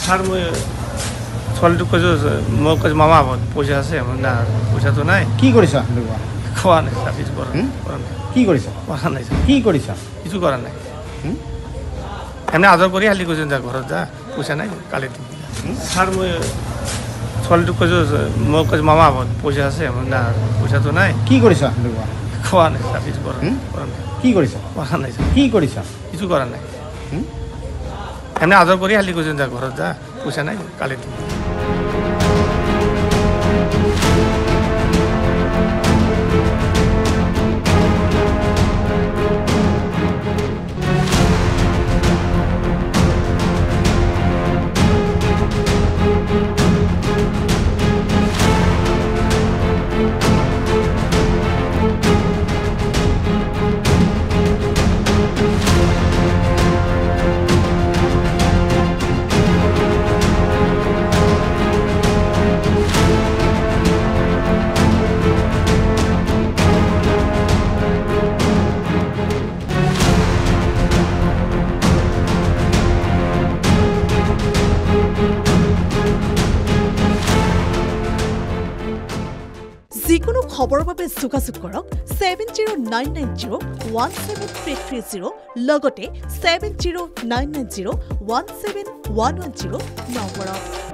Sir মই ছোৱালীটোক কৈছোঁ মই কৈছোঁ মামা পইচা আছে না পইচাটো নাই কি কৰিছা খোৱা নাই ছাৰ কিছু কৰা নাই কি কৰিছা কৰা নাই ছাৰ কি কৰিছা কিছু কৰা নাই এনে আদৰ কৰি হালি কৈছোঁ যা ঘৰত যা পইচা নাই কালি দিম ছাৰ মই ছোৱালীটোক কৈছোঁ মই কৈছোঁ মামা পইচা আছে না পইচাটো নাই কি কৰিছা খোৱা নাই ছাৰ কিছু কৰা নাই কি কৰিছা কৰা নাই ছাৰ কি কৰিছা কিছু কৰা নাই এনে আদৰ কৰি হালি কৈছোঁ যা ঘৰত যা পইচা নাই কালি দিম যিকোনো খবৰৰ বাবে যোগাযোগ কৰক 7099017330 লগতে 7099017110 নম্বৰত।